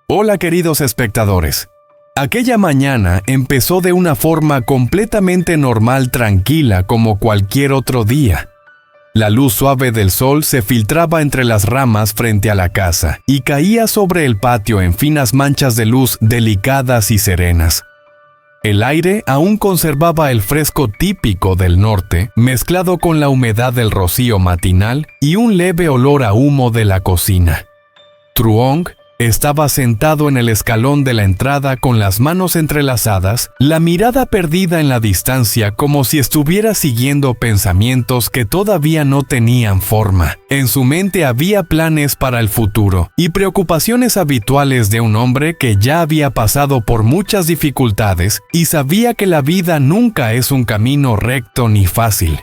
Hola queridos espectadores. Aquella mañana empezó de una forma completamente normal, tranquila, como cualquier otro día. La luz suave del sol se filtraba entre las ramas frente a la casa y caía sobre el patio en finas manchas de luz delicadas y serenas. El aire aún conservaba el fresco típico del norte, mezclado con la humedad del rocío matinal y un leve olor a humo de la cocina. Truong estaba sentado en el escalón de la entrada con las manos entrelazadas, la mirada perdida en la distancia como si estuviera siguiendo pensamientos que todavía no tenían forma. En su mente había planes para el futuro y preocupaciones habituales de un hombre que ya había pasado por muchas dificultades y sabía que la vida nunca es un camino recto ni fácil.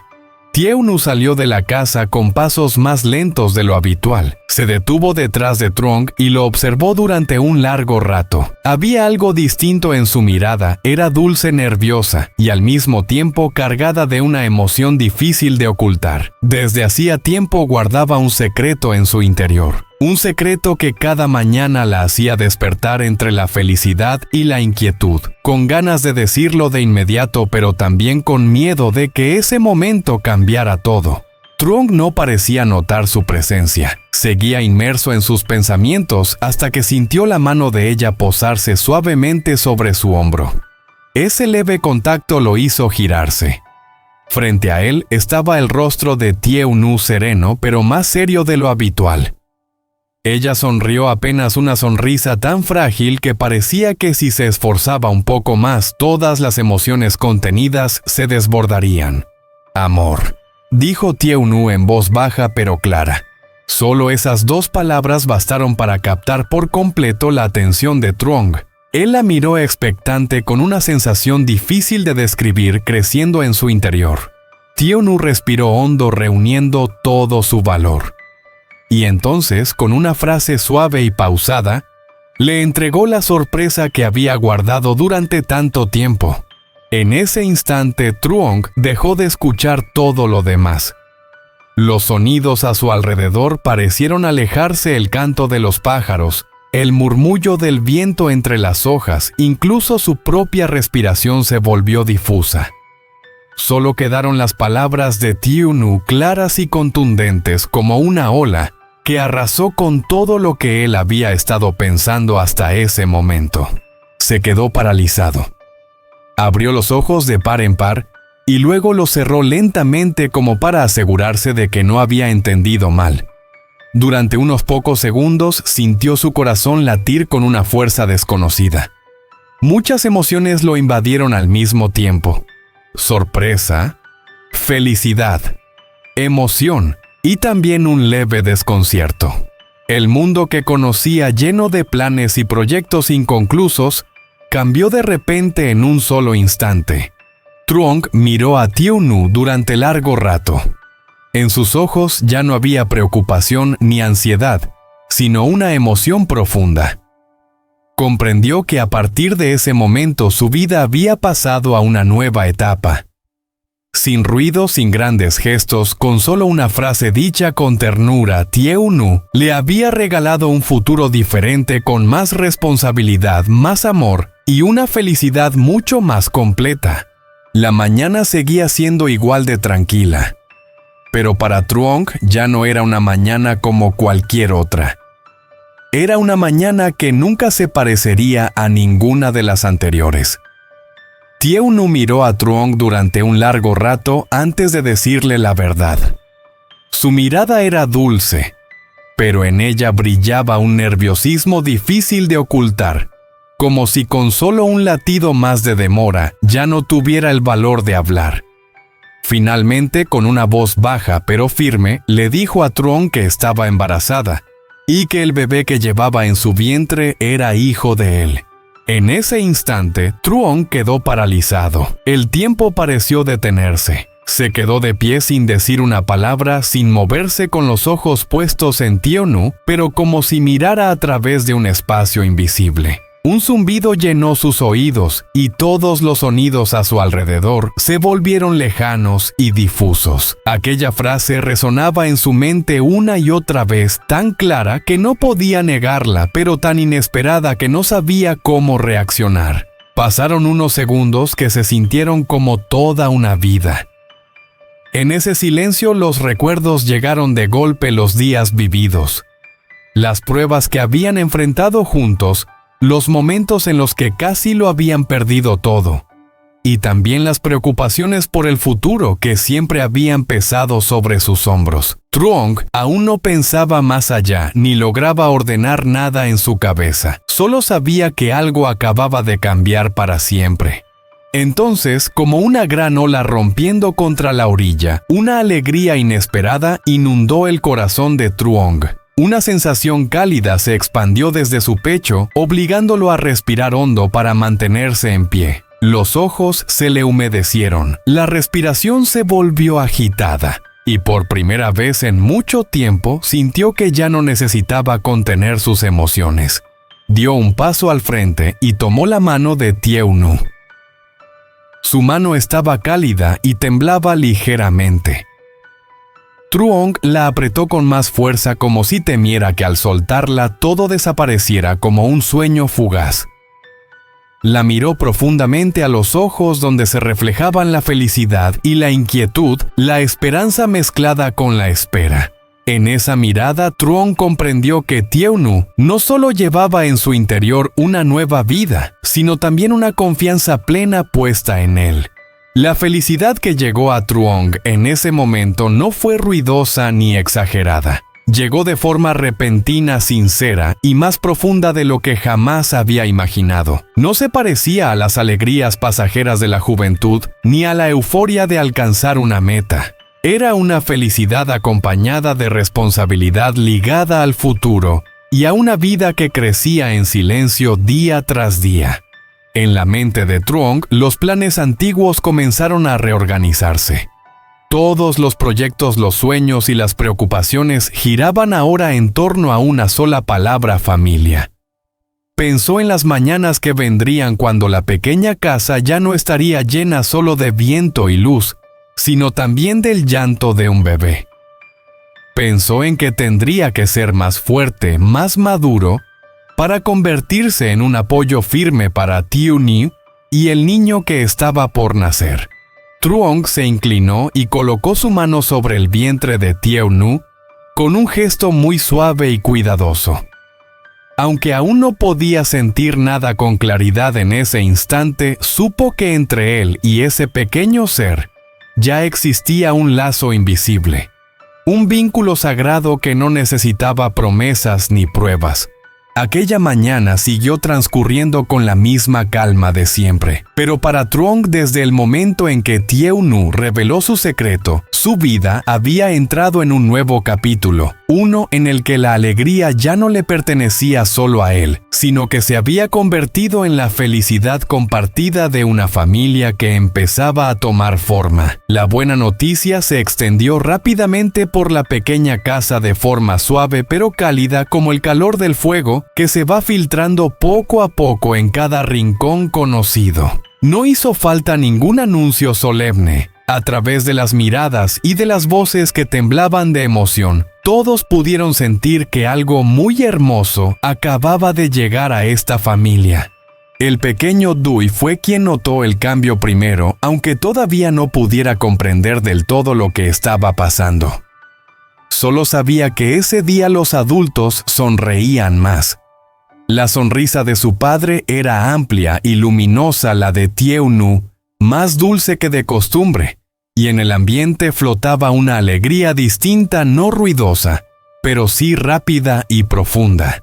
Tieu-nu salió de la casa con pasos más lentos de lo habitual. Se detuvo detrás de Truong y lo observó durante un largo rato. Había algo distinto en su mirada, era dulce, nerviosa y al mismo tiempo cargada de una emoción difícil de ocultar. Desde hacía tiempo guardaba un secreto en su interior. Un secreto que cada mañana la hacía despertar entre la felicidad y la inquietud, con ganas de decirlo de inmediato, pero también con miedo de que ese momento cambiara todo. Truong no parecía notar su presencia. Seguía inmerso en sus pensamientos hasta que sintió la mano de ella posarse suavemente sobre su hombro. Ese leve contacto lo hizo girarse. Frente a él estaba el rostro de Tieu-nu sereno, pero más serio de lo habitual. Ella sonrió apenas una sonrisa tan frágil que parecía que si se esforzaba un poco más, todas las emociones contenidas se desbordarían. «Amor», dijo Tieu-nu en voz baja pero clara. Solo esas dos palabras bastaron para captar por completo la atención de Truong. Él la miró expectante con una sensación difícil de describir creciendo en su interior. Tieu-nu respiró hondo reuniendo todo su valor. Y entonces, con una frase suave y pausada, le entregó la sorpresa que había guardado durante tanto tiempo. En ese instante, Truong dejó de escuchar todo lo demás. Los sonidos a su alrededor parecieron alejarse, el canto de los pájaros, el murmullo del viento entre las hojas, incluso su propia respiración se volvió difusa. Solo quedaron las palabras de Tieu-nu claras y contundentes como una ola que arrasó con todo lo que él había estado pensando hasta ese momento. Se quedó paralizado. Abrió los ojos de par en par y luego los cerró lentamente como para asegurarse de que no había entendido mal. Durante unos pocos segundos sintió su corazón latir con una fuerza desconocida. Muchas emociones lo invadieron al mismo tiempo. Sorpresa, felicidad, emoción y también un leve desconcierto. El mundo que conocía, lleno de planes y proyectos inconclusos, cambió de repente en un solo instante. Truong miró a Tieu-nu durante largo rato. En sus ojos ya no había preocupación ni ansiedad, sino una emoción profunda. Comprendió que a partir de ese momento su vida había pasado a una nueva etapa. Sin ruido, sin grandes gestos, con solo una frase dicha con ternura, Tieu-nu le había regalado un futuro diferente con más responsabilidad, más amor y una felicidad mucho más completa. La mañana seguía siendo igual de tranquila. Pero para Truong ya no era una mañana como cualquier otra. Era una mañana que nunca se parecería a ninguna de las anteriores. Tieu-nu miró a Truong durante un largo rato antes de decirle la verdad. Su mirada era dulce, pero en ella brillaba un nerviosismo difícil de ocultar, como si con solo un latido más de demora ya no tuviera el valor de hablar. Finalmente, con una voz baja pero firme, le dijo a Truong que estaba embarazada y que el bebé que llevaba en su vientre era hijo de él. En ese instante, Truong quedó paralizado. El tiempo pareció detenerse. Se quedó de pie sin decir una palabra, sin moverse, con los ojos puestos en Tieu-nu, pero como si mirara a través de un espacio invisible. Un zumbido llenó sus oídos y todos los sonidos a su alrededor se volvieron lejanos y difusos. Aquella frase resonaba en su mente una y otra vez, tan clara que no podía negarla, pero tan inesperada que no sabía cómo reaccionar. Pasaron unos segundos que se sintieron como toda una vida. En ese silencio los recuerdos llegaron de golpe, los días vividos, las pruebas que habían enfrentado juntos, los momentos en los que casi lo habían perdido todo, y también las preocupaciones por el futuro que siempre habían pesado sobre sus hombros. Truong aún no pensaba más allá ni lograba ordenar nada en su cabeza. Solo sabía que algo acababa de cambiar para siempre. Entonces, como una gran ola rompiendo contra la orilla, una alegría inesperada inundó el corazón de Truong. Una sensación cálida se expandió desde su pecho, obligándolo a respirar hondo para mantenerse en pie. Los ojos se le humedecieron, la respiración se volvió agitada, y por primera vez en mucho tiempo sintió que ya no necesitaba contener sus emociones. Dio un paso al frente y tomó la mano de Tieu-nu. Su mano estaba cálida y temblaba ligeramente. Truong la apretó con más fuerza como si temiera que al soltarla todo desapareciera como un sueño fugaz. La miró profundamente a los ojos donde se reflejaban la felicidad y la inquietud, la esperanza mezclada con la espera. En esa mirada, Truong comprendió que Tieu-nu no solo llevaba en su interior una nueva vida, sino también una confianza plena puesta en él. La felicidad que llegó a Truong en ese momento no fue ruidosa ni exagerada. Llegó de forma repentina, sincera y más profunda de lo que jamás había imaginado. No se parecía a las alegrías pasajeras de la juventud ni a la euforia de alcanzar una meta. Era una felicidad acompañada de responsabilidad ligada al futuro y a una vida que crecía en silencio día tras día. En la mente de Truong, los planes antiguos comenzaron a reorganizarse. Todos los proyectos, los sueños y las preocupaciones giraban ahora en torno a una sola palabra: familia. Pensó en las mañanas que vendrían cuando la pequeña casa ya no estaría llena solo de viento y luz, sino también del llanto de un bebé. Pensó en que tendría que ser más fuerte, más maduro, para convertirse en un apoyo firme para Tieu-nu y el niño que estaba por nacer. Truong se inclinó y colocó su mano sobre el vientre de Tieu-nu con un gesto muy suave y cuidadoso. Aunque aún no podía sentir nada con claridad en ese instante, supo que entre él y ese pequeño ser ya existía un lazo invisible, un vínculo sagrado que no necesitaba promesas ni pruebas. Aquella mañana siguió transcurriendo con la misma calma de siempre, pero para Truong, desde el momento en que Tieu-nu reveló su secreto, su vida había entrado en un nuevo capítulo, uno en el que la alegría ya no le pertenecía solo a él, sino que se había convertido en la felicidad compartida de una familia que empezaba a tomar forma. La buena noticia se extendió rápidamente por la pequeña casa de forma suave pero cálida como el calor del fuego que se va filtrando poco a poco en cada rincón conocido. No hizo falta ningún anuncio solemne. A través de las miradas y de las voces que temblaban de emoción, todos pudieron sentir que algo muy hermoso acababa de llegar a esta familia. El pequeño Dui fue quien notó el cambio primero, aunque todavía no pudiera comprender del todo lo que estaba pasando. Solo sabía que ese día los adultos sonreían más. La sonrisa de su padre era amplia y luminosa, la de Tieu-nu más dulce que de costumbre, y en el ambiente flotaba una alegría distinta, no ruidosa, pero sí rápida y profunda.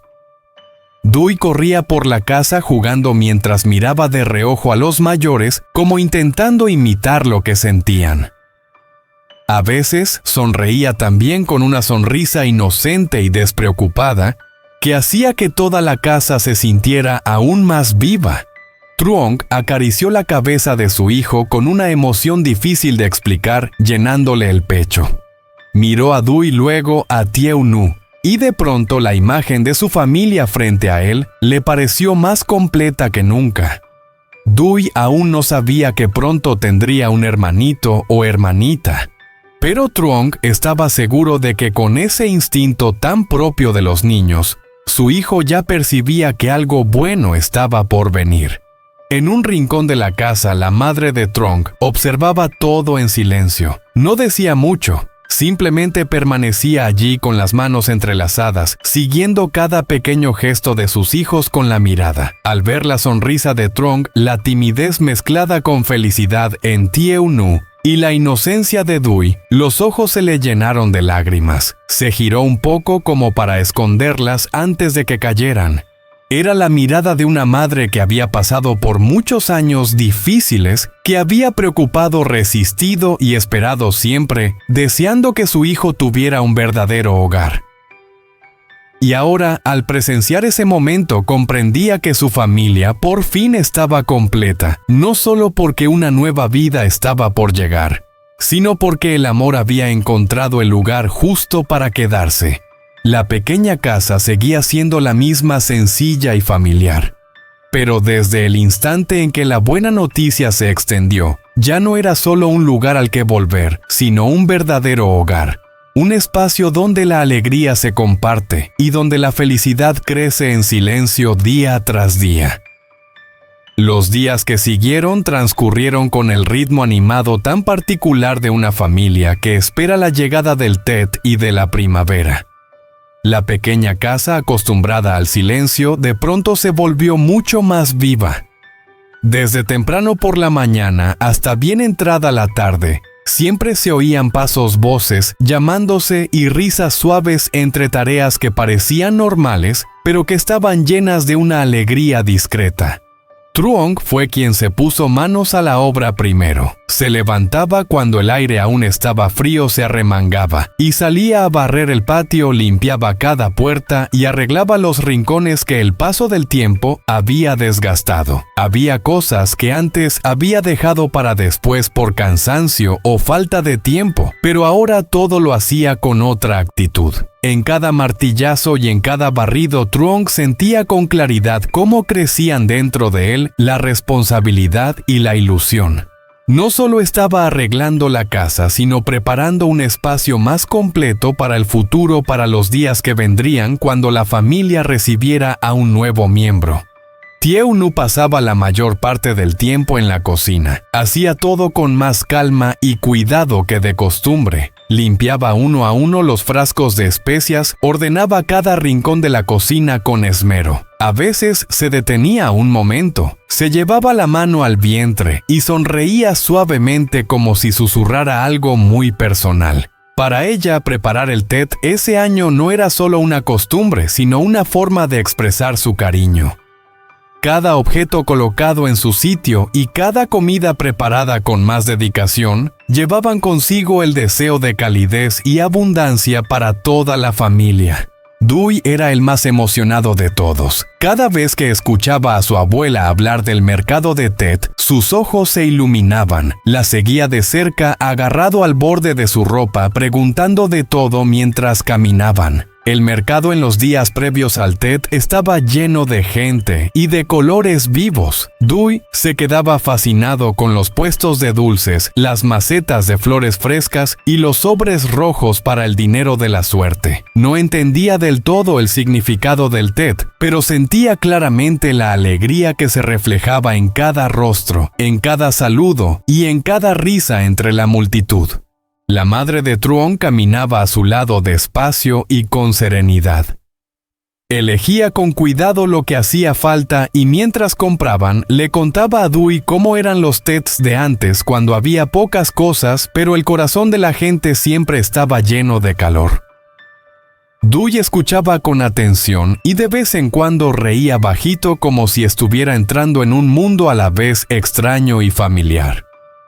Dui corría por la casa jugando mientras miraba de reojo a los mayores, como intentando imitar lo que sentían. A veces sonreía también con una sonrisa inocente y despreocupada, que hacía que toda la casa se sintiera aún más viva. Truong acarició la cabeza de su hijo con una emoción difícil de explicar, llenándole el pecho. Miró a Dui, luego a Tieu-nu, y de pronto la imagen de su familia frente a él le pareció más completa que nunca. Dewey aún no sabía que pronto tendría un hermanito o hermanita, pero Truong estaba seguro de que con ese instinto tan propio de los niños, su hijo ya percibía que algo bueno estaba por venir. En un rincón de la casa, la madre de Truong observaba todo en silencio. No decía mucho, simplemente permanecía allí con las manos entrelazadas, siguiendo cada pequeño gesto de sus hijos con la mirada. Al ver la sonrisa de Truong, la timidez mezclada con felicidad en Tie-Nu y la inocencia de Dewey, los ojos se le llenaron de lágrimas. Se giró un poco como para esconderlas antes de que cayeran. Era la mirada de una madre que había pasado por muchos años difíciles, que había preocupado, resistido y esperado siempre, deseando que su hijo tuviera un verdadero hogar. Y ahora, al presenciar ese momento, comprendía que su familia por fin estaba completa, no solo porque una nueva vida estaba por llegar, sino porque el amor había encontrado el lugar justo para quedarse. La pequeña casa seguía siendo la misma, sencilla y familiar. Pero desde el instante en que la buena noticia se extendió, ya no era solo un lugar al que volver, sino un verdadero hogar. Un espacio donde la alegría se comparte y donde la felicidad crece en silencio día tras día. Los días que siguieron transcurrieron con el ritmo animado tan particular de una familia que espera la llegada del Tet y de la primavera. La pequeña casa, acostumbrada al silencio, de pronto se volvió mucho más viva. Desde temprano por la mañana hasta bien entrada la tarde, siempre se oían pasos, voces, llamándose y risas suaves entre tareas que parecían normales, pero que estaban llenas de una alegría discreta. Truong fue quien se puso manos a la obra primero. Se levantaba cuando el aire aún estaba frío, se arremangaba y salía a barrer el patio, limpiaba cada puerta y arreglaba los rincones que el paso del tiempo había desgastado. Había cosas que antes había dejado para después por cansancio o falta de tiempo, pero ahora todo lo hacía con otra actitud. En cada martillazo y en cada barrido, Truong sentía con claridad cómo crecían dentro de él la responsabilidad y la ilusión. No solo estaba arreglando la casa, sino preparando un espacio más completo para el futuro, para los días que vendrían cuando la familia recibiera a un nuevo miembro. Tie-Nu pasaba la mayor parte del tiempo en la cocina. Hacía todo con más calma y cuidado que de costumbre. Limpiaba uno a uno los frascos de especias, ordenaba cada rincón de la cocina con esmero. A veces se detenía un momento, se llevaba la mano al vientre y sonreía suavemente como si susurrara algo muy personal. Para ella, preparar el Tet ese año no era solo una costumbre, sino una forma de expresar su cariño. Cada objeto colocado en su sitio y cada comida preparada con más dedicación llevaban consigo el deseo de calidez y abundancia para toda la familia. Dewey era el más emocionado de todos. Cada vez que escuchaba a su abuela hablar del mercado de Tet, sus ojos se iluminaban. La seguía de cerca, agarrado al borde de su ropa, preguntando de todo mientras caminaban. El mercado en los días previos al Tet estaba lleno de gente y de colores vivos. Dewey se quedaba fascinado con los puestos de dulces, las macetas de flores frescas y los sobres rojos para el dinero de la suerte. No entendía del todo el significado del Tet, pero sentía claramente la alegría que se reflejaba en cada rostro, en cada saludo y en cada risa entre la multitud. La madre de Truong caminaba a su lado despacio y con serenidad. Elegía con cuidado lo que hacía falta y mientras compraban, le contaba a Dewey cómo eran los Tets de antes cuando había pocas cosas, pero el corazón de la gente siempre estaba lleno de calor. Dewey escuchaba con atención y de vez en cuando reía bajito como si estuviera entrando en un mundo a la vez extraño y familiar.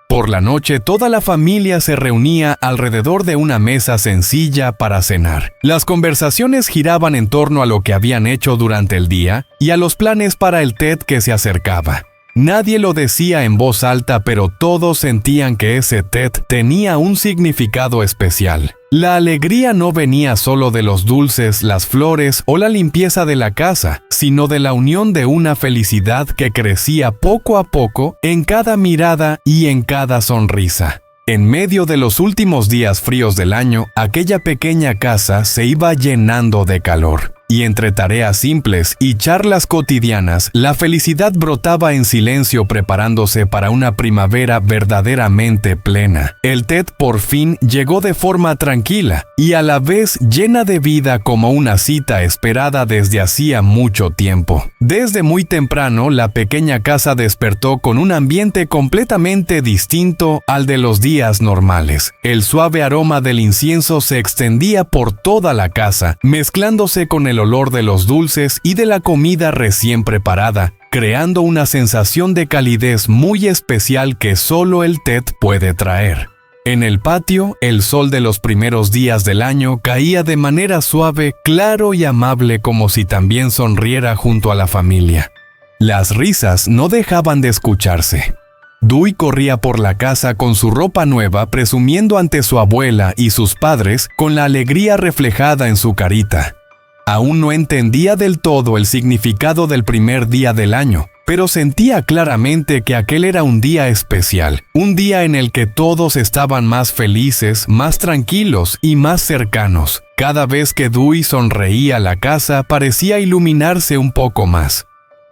Por la noche, toda la familia se reunía alrededor de una mesa sencilla para cenar. Las conversaciones giraban en torno a lo que habían hecho durante el día y a los planes para el Tet que se acercaba. Nadie lo decía en voz alta, pero todos sentían que ese Tet tenía un significado especial. La alegría no venía solo de los dulces, las flores o la limpieza de la casa, sino de la unión de una felicidad que crecía poco a poco en cada mirada y en cada sonrisa. En medio de los últimos días fríos del año, aquella pequeña casa se iba llenando de calor. Y entre tareas simples y charlas cotidianas, la felicidad brotaba en silencio preparándose para una primavera verdaderamente plena. El té por fin llegó de forma tranquila y a la vez llena de vida como una cita esperada desde hacía mucho tiempo. Desde muy temprano, la pequeña casa despertó con un ambiente completamente distinto al de los días normales. El suave aroma del incienso se extendía por toda la casa, mezclándose con el olor de los dulces y de la comida recién preparada, creando una sensación de calidez muy especial que solo el té puede traer. En el patio, el sol de los primeros días del año caía de manera suave, claro y amable como si también sonriera junto a la familia. Las risas no dejaban de escucharse. Dewey corría por la casa con su ropa nueva, presumiendo ante su abuela y sus padres con la alegría reflejada en su carita. Aún no entendía del todo el significado del primer día del año, pero sentía claramente que aquel era un día especial, un día en el que todos estaban más felices, más tranquilos y más cercanos. Cada vez que Dewey sonreía, la casa parecía iluminarse un poco más.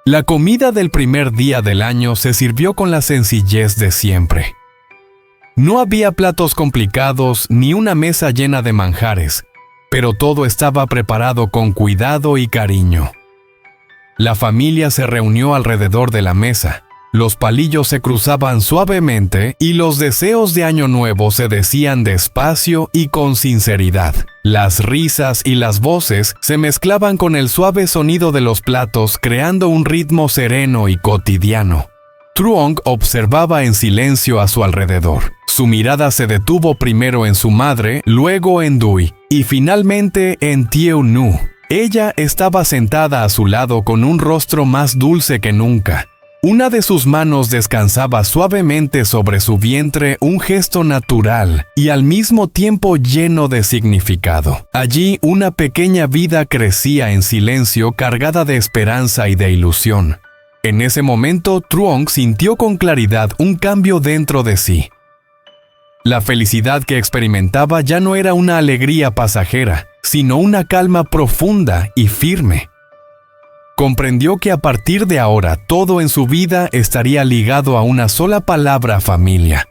La comida del primer día del año se sirvió con la sencillez de siempre. No había platos complicados ni una mesa llena de manjares, pero todo estaba preparado con cuidado y cariño. La familia se reunió alrededor de la mesa. Los palillos se cruzaban suavemente y los deseos de Año Nuevo se decían despacio y con sinceridad. Las risas y las voces se mezclaban con el suave sonido de los platos, creando un ritmo sereno y cotidiano. Truong observaba en silencio a su alrededor. Su mirada se detuvo primero en su madre, luego en Dewey, y finalmente en Thieu Nu. Ella estaba sentada a su lado con un rostro más dulce que nunca. Una de sus manos descansaba suavemente sobre su vientre, un gesto natural y al mismo tiempo lleno de significado. Allí una pequeña vida crecía en silencio, cargada de esperanza y de ilusión. En ese momento, Truong sintió con claridad un cambio dentro de sí. La felicidad que experimentaba ya no era una alegría pasajera, sino una calma profunda y firme. Comprendió que a partir de ahora todo en su vida estaría ligado a una sola palabra: familia.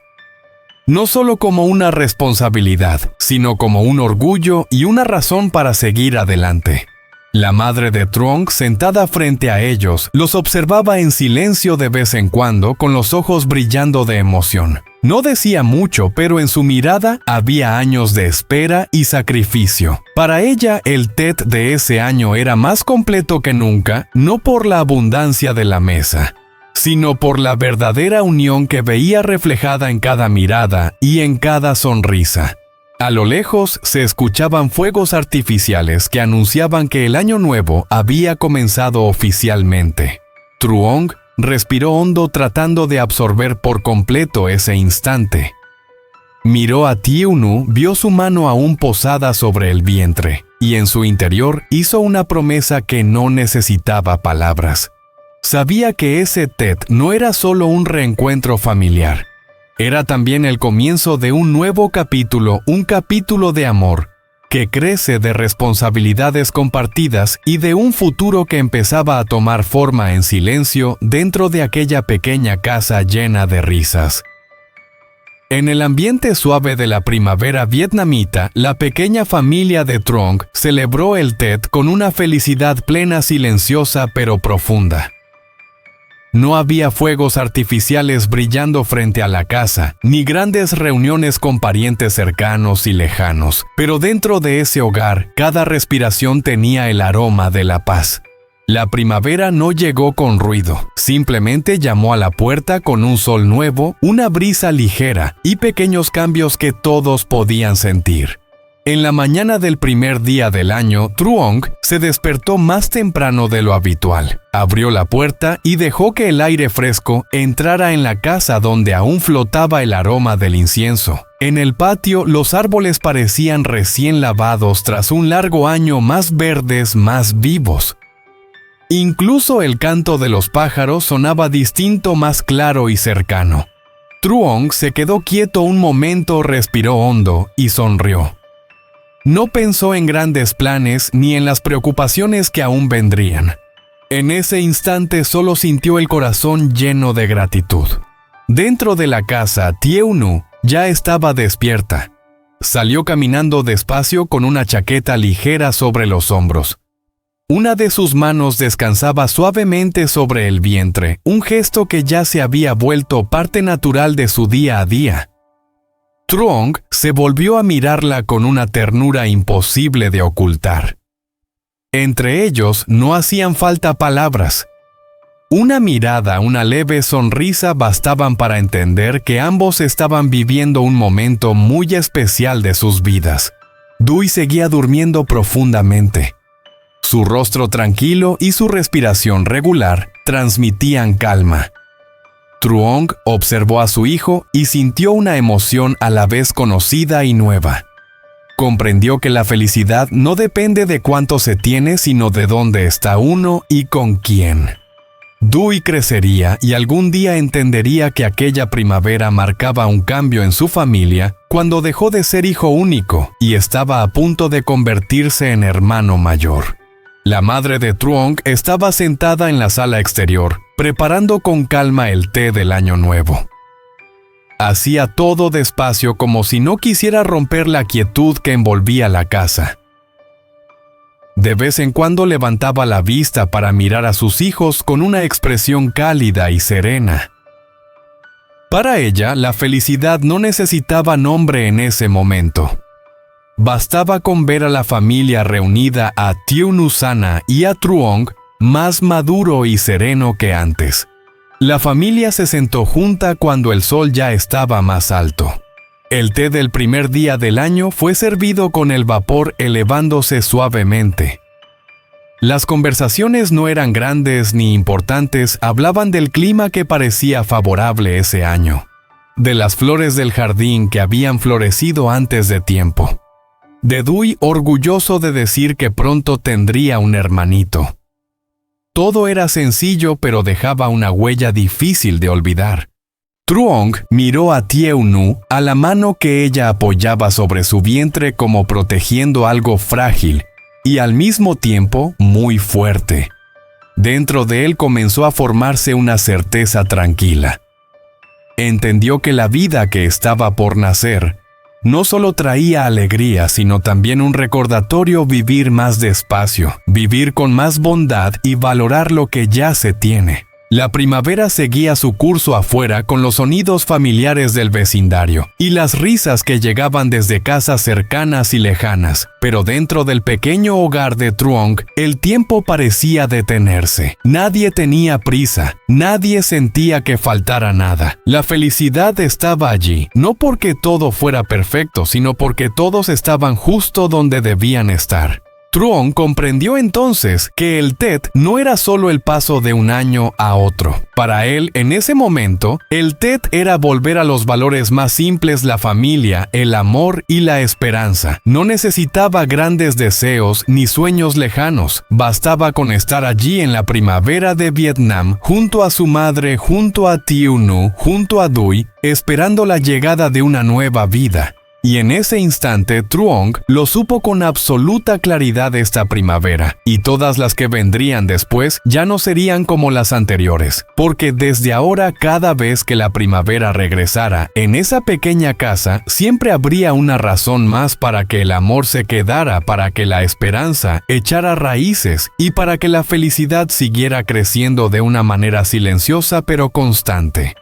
No solo como una responsabilidad, sino como un orgullo y una razón para seguir adelante. La madre de Truong, sentada frente a ellos, los observaba en silencio de vez en cuando, con los ojos brillando de emoción. No decía mucho, pero en su mirada había años de espera y sacrificio. Para ella, el té de ese año era más completo que nunca, no por la abundancia de la mesa, sino por la verdadera unión que veía reflejada en cada mirada y en cada sonrisa. A lo lejos se escuchaban fuegos artificiales que anunciaban que el año nuevo había comenzado oficialmente. Truong respiró hondo tratando de absorber por completo ese instante. Miró a Thieu Nu, vio su mano aún posada sobre el vientre, y en su interior hizo una promesa que no necesitaba palabras. Sabía que ese té no era solo un reencuentro familiar. Era también el comienzo de un nuevo capítulo, un capítulo de amor, que crece de responsabilidades compartidas y de un futuro que empezaba a tomar forma en silencio dentro de aquella pequeña casa llena de risas. En el ambiente suave de la primavera vietnamita, la pequeña familia de Truong celebró el té con una felicidad plena, silenciosa pero profunda. No había fuegos artificiales brillando frente a la casa, ni grandes reuniones con parientes cercanos y lejanos, pero dentro de ese hogar, cada respiración tenía el aroma de la paz. La primavera no llegó con ruido, simplemente llamó a la puerta con un sol nuevo, una brisa ligera y pequeños cambios que todos podían sentir. En la mañana del primer día del año, Truong se despertó más temprano de lo habitual. Abrió la puerta y dejó que el aire fresco entrara en la casa donde aún flotaba el aroma del incienso. En el patio, los árboles parecían recién lavados tras un largo año, más verdes, más vivos. Incluso el canto de los pájaros sonaba distinto, más claro y cercano. Truong se quedó quieto un momento, respiró hondo y sonrió. No pensó en grandes planes ni en las preocupaciones que aún vendrían. En ese instante solo sintió el corazón lleno de gratitud. Dentro de la casa, Tieu-nu ya estaba despierta. Salió caminando despacio con una chaqueta ligera sobre los hombros. Una de sus manos descansaba suavemente sobre el vientre, un gesto que ya se había vuelto parte natural de su día a día. Truong se volvió a mirarla con una ternura imposible de ocultar. Entre ellos no hacían falta palabras. Una mirada, una leve sonrisa bastaban para entender que ambos estaban viviendo un momento muy especial de sus vidas. Dui seguía durmiendo profundamente. Su rostro tranquilo y su respiración regular transmitían calma. Truong observó a su hijo y sintió una emoción a la vez conocida y nueva. Comprendió que la felicidad no depende de cuánto se tiene, sino de dónde está uno y con quién. Dui crecería y algún día entendería que aquella primavera marcaba un cambio en su familia cuando dejó de ser hijo único y estaba a punto de convertirse en hermano mayor. La madre de Truong estaba sentada en la sala exterior, preparando con calma el té del año nuevo. Hacía todo despacio, como si no quisiera romper la quietud que envolvía la casa. De vez en cuando levantaba la vista para mirar a sus hijos con una expresión cálida y serena. Para ella, la felicidad no necesitaba nombre en ese momento. Bastaba con ver a la familia reunida, a Tieu-nu sana y a Truong más maduro y sereno que antes. La familia se sentó junta cuando el sol ya estaba más alto. El té del primer día del año fue servido con el vapor elevándose suavemente. Las conversaciones no eran grandes ni importantes, hablaban del clima que parecía favorable ese año, de las flores del jardín que habían florecido antes de tiempo, de Dui orgulloso de decir que pronto tendría un hermanito. Todo era sencillo, pero dejaba una huella difícil de olvidar. Truong miró a Tieu-nu, a la mano que ella apoyaba sobre su vientre como protegiendo algo frágil y al mismo tiempo muy fuerte. Dentro de él comenzó a formarse una certeza tranquila. Entendió que la vida que estaba por nacer no solo traía alegría, sino también un recordatorio: vivir más despacio, vivir con más bondad y valorar lo que ya se tiene. La primavera seguía su curso afuera con los sonidos familiares del vecindario y las risas que llegaban desde casas cercanas y lejanas, pero dentro del pequeño hogar de Truong, el tiempo parecía detenerse. Nadie tenía prisa, nadie sentía que faltara nada. La felicidad estaba allí, no porque todo fuera perfecto, sino porque todos estaban justo donde debían estar. Truong comprendió entonces que el Tet no era solo el paso de un año a otro. Para él, en ese momento, el Tet era volver a los valores más simples: la familia, el amor y la esperanza. No necesitaba grandes deseos ni sueños lejanos. Bastaba con estar allí en la primavera de Vietnam, junto a su madre, junto a Tieu-nu, junto a Dui, esperando la llegada de una nueva vida. Y en ese instante Truong lo supo con absoluta claridad: esta primavera y todas las que vendrían después ya no serían como las anteriores, porque desde ahora, cada vez que la primavera regresara en esa pequeña casa, siempre habría una razón más para que el amor se quedara, para que la esperanza echara raíces y para que la felicidad siguiera creciendo de una manera silenciosa pero constante.